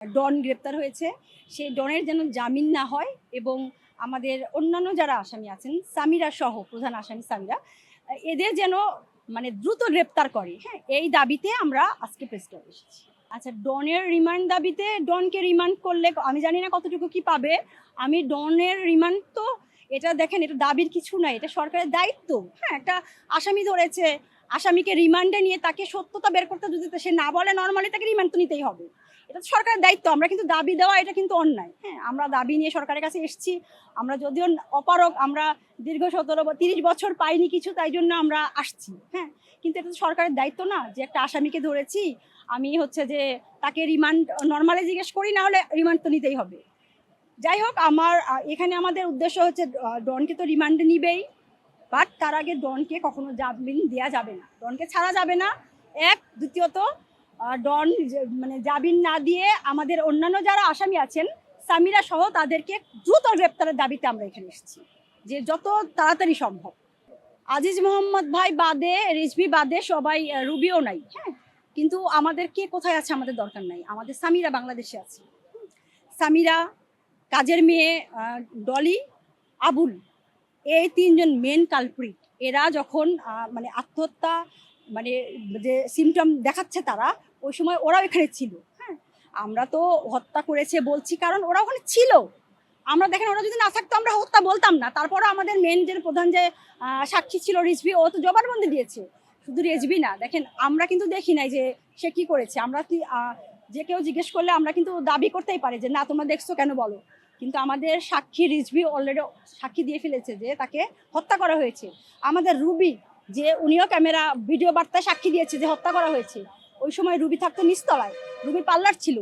ডন গ্রেপ্তার হয়েছে, সেই ডনের যেন জামিন না হয় এবং আমাদের অন্যান্য যারা আসামি আছেন সামিরা সহ প্রধান আসামি সামিরা এদের যেন মানে দ্রুত গ্রেপ্তার করে। হ্যাঁ, এই দাবিতে আমরা আজকে প্রেস ক্লাবে এসেছি। আচ্ছা, ডনের রিমান্ড দাবিতে ডনকে রিমান্ড করলে আমি জানি না কতটুকু কি পাবে। আমি ডনের রিমান্ড তো এটা দেখেন, এটা দাবির কিছু নাই, এটা সরকারের দায়িত্ব। হ্যাঁ, একটা আসামি ধরেছে, আসামিকে রিমান্ডে নিয়ে তাকে সত্যতা বের করতে যদি সে না বলে নর্মালি তাকে রিমান্ড তো নিতেই হবে। এটা সরকারের দায়িত্ব। আমরা কিন্তু দাবি দেওয়া এটা কিন্তু অন্যায়। হ্যাঁ, আমরা দাবি নিয়ে সরকারের কাছে এসেছি। আমরা যদিও অপারগ, আমরা দীর্ঘ 30 বছর পাইনি কিছু, তাই জন্য আমরা আসছি। হ্যাঁ, কিন্তু এটা তো সরকারের দায়িত্ব না যে একটা আসামিকে ধরেছি আমি হচ্ছে যে তাকে রিমান্ড নর্মালি জিজ্ঞেস করি, না হলে রিমান্ড তো নিতেই হবে। যাই হোক, আমার এখানে আমাদের উদ্দেশ্য হচ্ছে ডনকে তো রিমান্ডে নিবেই, বাট তার আগে ডনকে কখনো জামিন দেওয়া যাবে না, ডনকে ছাড়া যাবে না। এক, দ্বিতীয়ত ডন মানে জামিন না দিয়ে আমাদের অন্যান্য যারা আসামি আছেন সামিরা সহ তাদেরকে দ্রুত গ্রেপ্তারের দাবিতে আমরা এখানে এসেছি, যে যত তাড়াতাড়ি সম্ভব। আজিজ মোহাম্মদ ভাই বাদে, রিজভি বাদে সবাই, রুবিও নাই। হ্যাঁ, কিন্তু আমাদের কে কোথায় আছে আমাদের দরকার নাই, আমাদের সামিরা বাংলাদেশে আছে। সামিরা, কাজের মেয়ে ডলি, আবুল, এই তিনজন মেন কালপ্রিট। এরা যখন মানে আত্মহত্যা মানে যে সিমটম দেখাচ্ছে তারা, ওই সময় ওরাও এখানে ছিল। হ্যাঁ, আমরা তো হত্যা করেছে বলছি কারণ ওরা ওখানে ছিল। আমরা দেখেন, ওরা যদি না থাকতো আমরা হত্যা বলতাম না। তারপরে আমাদের মেন যে প্রধান যে সাক্ষী ছিল রিজভি, ও তো জবানবন্দি দিয়েছে। শুধু রিজভি না, দেখেন আমরা কিন্তু দেখি নাই যে সে কি করেছে। আমরা কি যে কেউ জিজ্ঞেস করলে আমরা কিন্তু দাবি করতেই পারি যে না তোমরা দেখছো কেন বলো, কিন্তু আমাদের সাক্ষী রিজভি অলরেডি সাক্ষী দিয়ে ফেলেছে যে তাকে হত্যা করা হয়েছে। আমাদের রুবি, যে উনিও ক্যামেরা ভিডিও বার্তায় সাক্ষী দিয়েছে যে হত্যা করা হয়েছে। ওই সময় রুবি থাকতো নিচতলায়, রুবি পার্লার ছিল।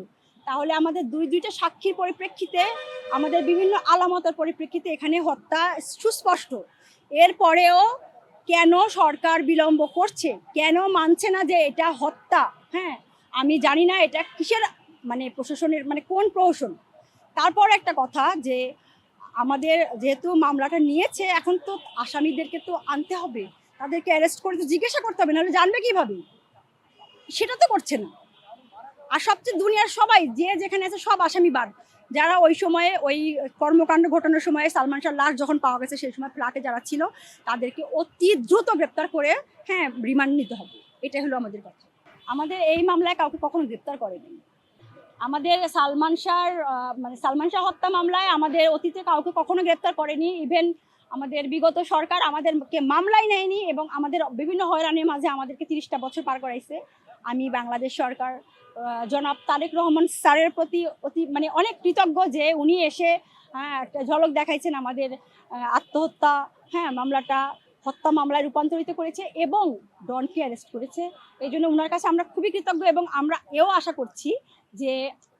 তাহলে আমাদের দুইটা সাক্ষীর পরিপ্রেক্ষিতে, আমাদের বিভিন্ন আলামতের পরিপ্রেক্ষিতে এখানে হত্যা সুস্পষ্ট। এরপরেও কেন সরকার বিলম্ব করছে, কেন মানছে না যে এটা হত্যা? হ্যাঁ, আমি জানি না এটা কিসের মানে প্রশাসনের মানে কোন প্রহসন। তারপর একটা কথা যে আমাদের যেহেতু মামলাটা নিয়েছে, এখন তো আসামিদেরকে তো আনতে হবে, তাদেরকে অ্যারেস্ট করে তো জিজ্ঞাসা করতে হবে, নাহলে জানবে কিভাবে? সেটা তো করছে না। আর সবচেয়ে দুনিয়ার সবাই যে যেখানে আছে সব আসামি বাদ, যারা ওই সময়ে ওই কর্মকাণ্ড ঘটানোর সময় সালমান শাহর লাশ যখন পাওয়া গেছে সেই সময় ফ্ল্যাটে যারা ছিল তাদেরকে অতি দ্রুত গ্রেপ্তার করে হ্যাঁ রিমান্ড নিতে হবে। এটাই হলো আমাদের কথা। আমাদের এই মামলায় কাউকে কখনো গ্রেপ্তার করেনি। আমাদের সালমান শাহর মানে সালমান শাহ হত্যা মামলায় আমাদের অতীতে কাউকে কখনো গ্রেপ্তার করেনি। ইভেন আমাদের বিগত সরকার আমাদেরকে মামলায় নেয়নি এবং আমাদের বিভিন্ন হয়রানির মাঝে আমাদেরকে 30টা বছর পার করাইছে। আমি বাংলাদেশ সরকার জনাব তারেক রহমান স্যারের প্রতি মানে অনেক কৃতজ্ঞ যে উনি এসে একটা ঝলক দেখাইছেন আমাদের আত্মহত্যা মামলাটা হত্যা মামলায় রূপান্তরিত করেছে এবং ডনকে অ্যারেস্ট করেছে। এই জন্য ওনার কাছে আমরা খুবই কৃতজ্ঞ এবং আমরা এও আশা করছি যে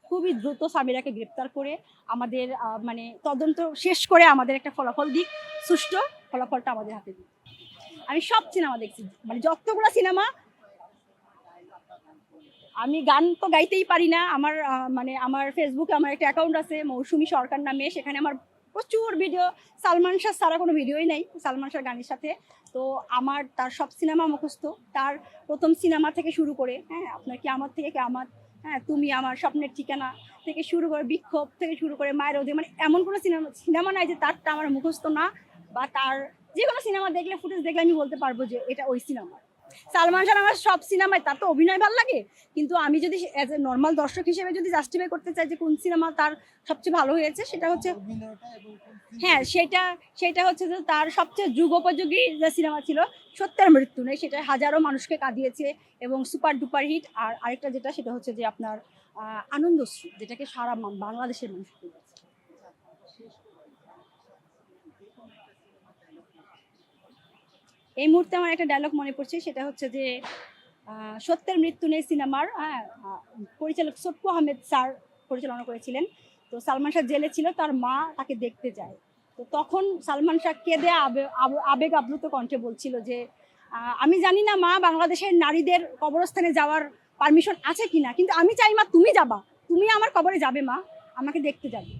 খুবই দ্রুত সামিরাকে গ্রেপ্তার করে আমাদের মানে তদন্ত শেষ করে আমাদের একটা ফলাফল দিক, সুষ্ঠু ফলাফলটা আমাদের হাতে দিক। আমি সব সিনেমা দেখছি, মানে যতগুলো সিনেমা। আমি গান তো গাইতেই পারি না। আমার মানে আমার ফেসবুকে আমার একটা অ্যাকাউন্ট আছে মৌসুমী সরকার নামে, সেখানে আমার প্রচুর ভিডিও, সালমান শাহ ছাড়া কোনো ভিডিওই নাই সালমান শাহ গানের সাথে। তো আমার তার সব সিনেমা মুখস্থ, তার প্রথম সিনেমা থেকে শুরু করে আপনার কি আমার থেকে কি আমার, তুমি আমার, স্বপ্নের ঠিকানা থেকে শুরু করে, বিক্ষোভ থেকে শুরু করে, মায়ের ওদের, মানে এমন কোনো সিনেমা নাই যে তারটা আমার মুখস্থ না। বা তার যে কোনো সিনেমা দেখলে, ফুটেজ দেখলে আমি বলতে পারবো যে এটা ওই সিনেমা। সালমান শাহ আমার সব সিনেমায়, তার তো অভিনয় ভালো লাগে, কিন্তু আমি যদি অ্যাজ এ নর্মাল দর্শক হিসেবে যদি জাস্টিফাই করতে চাই যে কোন সিনেমা তার সবচেয়ে ভালো হয়েছে, সেটা হচ্ছে সেটা হচ্ছে যে তার সবচেয়ে যুগোপযোগী যে সিনেমা ছিল সত্যের মৃত্যু নেই, সেটা হাজারো মানুষকে কাঁদিয়েছে এবং সুপার ডুপার হিট। আর আরেকটা যেটা, সেটা হচ্ছে যে আপনার আনন্দশ্রী, যেটাকে সারা বাংলাদেশের মানুষ পেয়েছে। এই মুহূর্তে আমার একটা ডায়লগ মনে পড়ছে, সেটা হচ্ছে যে সত্যের মৃত্যু নেই সিনেমার পরিচালক সপ্পু আহমেদ স্যার পরিচালনা করেছিলেন। তো সালমান শাহ জেলে ছিল, তার মা তাকে দেখতে যায়। তো তখন সালমান শাহ কেঁদে আবেগ আপ্লুত কণ্ঠে বলছিল যে আমি জানি না মা বাংলাদেশের নারীদের কবরস্থানে যাওয়ার পারমিশন আছে কিনা, কিন্তু আমি চাই মা তুমি যাবা, তুমি আমার কবরে যাবে মা, আমাকে দেখতে যাবে।